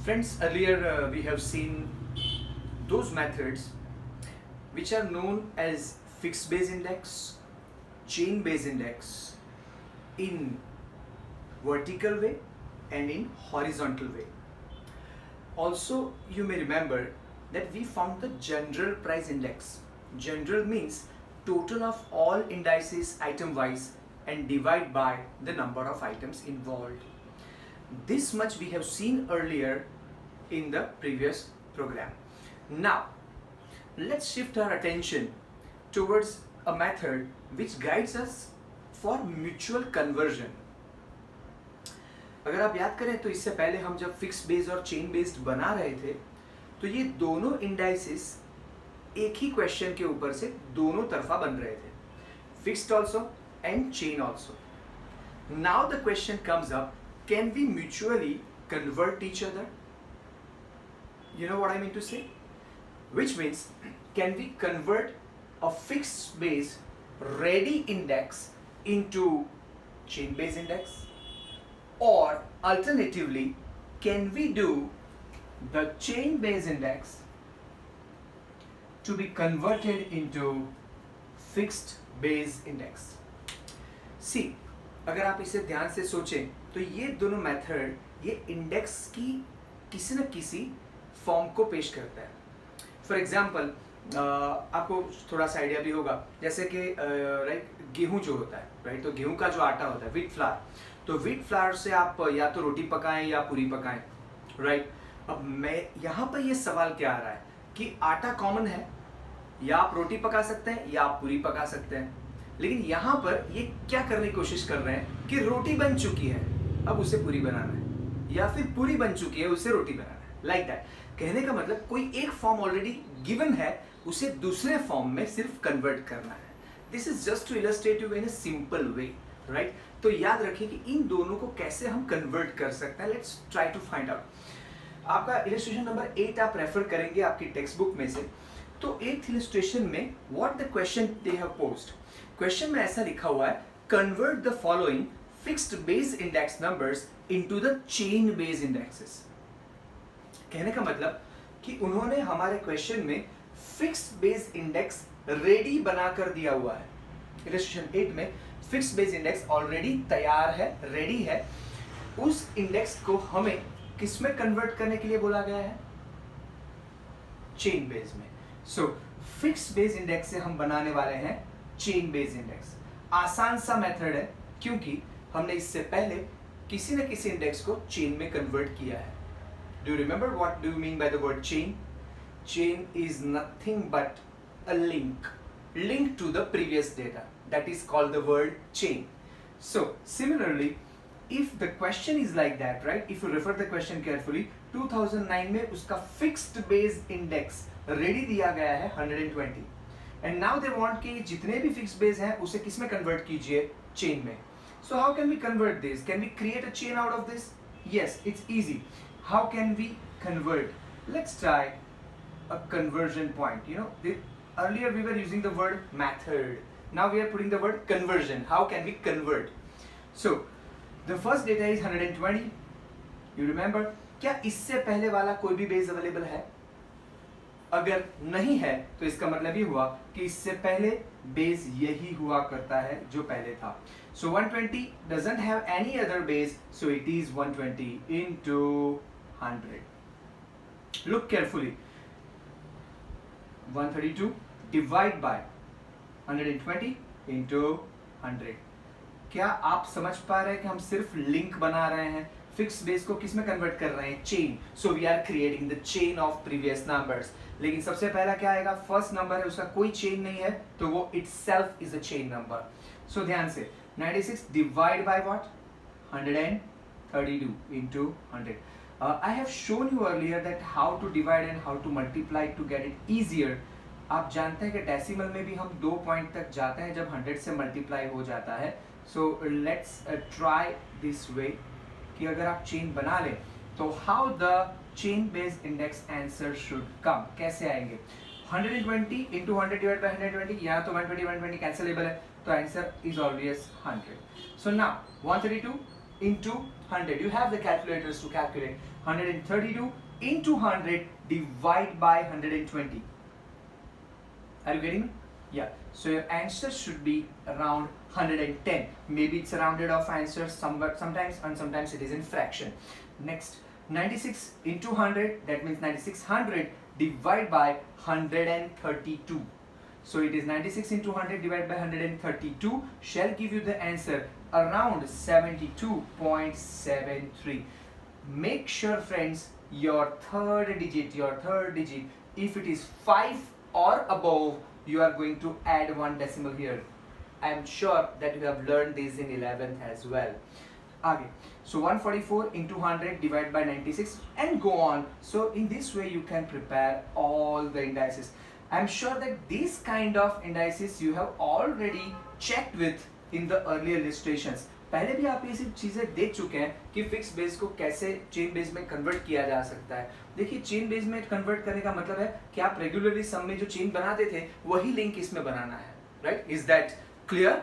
Friends, earlier we have seen those methods which are known as fixed base index, chain base index in vertical way and in horizontal way. Also, you may remember that we found the general price index. General means total of all indices item wise and divide by the number of items involved. This much we have seen earlier in the previous program. Now, let's shift our attention towards a method which guides us for mutual conversion. अगर आप याद करें तो इससे पहले हम जब fix based और चेन बेस्ड बना रहे थे तो ये दोनों इंडाइसिस एक ही क्वेश्चन के ऊपर से दोनों तरफा बन रहे थे, fixed also and chain also. Now the question comes up, can we mutually convert each other? You know what I mean to say? Which means, can we convert a fixed base ready index into chain base index? Or alternatively, can we do the chain base index to be converted into fixed base index? See, अगर आप इसे ध्यान से सोचें तो ये दोनों method ये इंडेक्स की किसी न किसी फॉर्म को पेश करता है. फॉर एग्जाम्पल आपको थोड़ा सा आइडिया भी होगा, जैसे कि राइट गेहूं जो होता है, राइट, तो गेहूं का जो आटा होता है, व्हीट फ्लावर, तो व्हीट फ्लावर से आप या तो रोटी पकाएं या पूरी पकाएं, राइट. अब मैं यहाँ पर ये सवाल क्या आ रहा है कि आटा कॉमन है, या आप रोटी पका सकते हैं या आप पूरी पका सकते हैं, लेकिन यहाँ पर ये क्या करने की कोशिश कर रहे हैं कि रोटी बन चुकी है अब उसे पूरी बनाना है, या फिर पूरी बन चुकी है उसे रोटी बनाना है, लाइक दैट. कहने का मतलब कोई एक फॉर्म ऑलरेडी गिवन है, उसे दूसरे फॉर्म में सिर्फ कन्वर्ट करना है. This is just to illustrate you in a simple way, right. तो याद रखिए कि इन दोनों को कैसे हम कन्वर्ट कर सकते हैं. Let's try to find out. आपका इलस्ट्रेशन नंबर 8 आप रेफर करेंगे आपकी टेक्स्ट बुक में से. तो 8th इलस्ट्रेशन में what the question they have posed. Question में ऐसा लिखा हुआ है, convert the following fixed base index numbers into the chain base indexes. कहने का मतलब कि उन्होंने हमारे क्वेश्चन में फिक्स्ड बेस इंडेक्स रेडी बनाकर दिया हुआ है. इलस्ट्रेशन 8 में फिक्स्ड बेस इंडेक्स ऑलरेडी तैयार है, रेडी है. उस इंडेक्स को हमें किस में कन्वर्ट करने के लिए बोला गया है? चेन बेस में. सो फिक्स्ड बेस इंडेक्स से हम बनाने वाले हैं चेन बेस इंडेक्स. आसान सा मेथड है क्योंकि हमने इससे पहले किसी न किसी इंडेक्स को चेन में कन्वर्ट किया है. Do you remember what do you mean by the word chain? Chain is nothing but a link to the previous data. That is called the word chain. So similarly, if the question is like that, right? If you refer the question carefully, 2009 में उसका fixed base index ready दिया गया है 120. And now they want कि जितने भी fixed base हैं उसे किस में convert कीजिए? Chain में. So how can we convert this? Can we create a chain out of this? Yes, it's easy. How can we convert? Let's try a conversion point. You know, earlier we were using the word method. Now we are putting the word conversion. How can we convert? So, the first data is 120. You remember? क्या इससे पहले वाला कोई भी base available है? अगर नहीं है तो इसका मतलब ये हुआ कि इससे पहले बेस यही हुआ करता है जो पहले था. So 120 doesn't have any other base, so it is 120 into 100. Look carefully. 132 divide by 120 into 100. क्या आप समझ पा रहे हैं कि हम सिर्फ लिंक बना रहे हैं, फिक्स बेस को किस में कन्वर्ट कर रहे हैं? Chain. So we are creating the chain of previous numbers. लेकिन सबसे पहला क्या आएगा? फर्स्ट नंबर है, उसका कोई चेन नहीं है, तो वो itself is a chain number. So ध्यान से 96 divide by what? 132 into 100. I have shown you earlier that how to divide and how to multiply to get it easier. आप जानते हैं कि डेसिमल में भी हम 2 पॉइंट तक जाते हैं जब 100 से मल्टीप्लाई हो जाता है. So let's try this way कि अगर आप चेन बना लें तो how the chain based index answer should come. कैसे आएंगे? 120 into 100 divided by 120. यहाँ तो 120 120 कैंसिलेबल है, तो answer is always 100. So now 132 into 100. You have the calculators to calculate. 132 into 100 divide by 120. Are you getting me? Yeah. So your answer should be around 110. Maybe it's a rounded off answer sometimes, and sometimes it is in fraction. Next, 96 into 100, that means 9600 divided by 132. So it is 96 into 100 divided by 132 shall give you the answer around 72.73. Make sure, friends, your third digit, if it is 5 or above, you are going to add one decimal here. I am sure that you have learned this in 11th as well. Okay, so 144 into 100 divided by 96 and go on. So in this way you can prepare all the indices. I am sure that these kind of indices you have already checked with in the earlier illustrations. पहले भी आप ये सब चीज़ें देख चुके हैं कि फिक्स बेस को कैसे चेन बेस में कन्वर्ट किया जा सकता है. देखिए, चेन बेस में कन्वर्ट करने का मतलब है कि आप रेगुलरली सम में जो चेन बनाते थे वही लिंक इसमें बनाना है. राइट? Is that clear?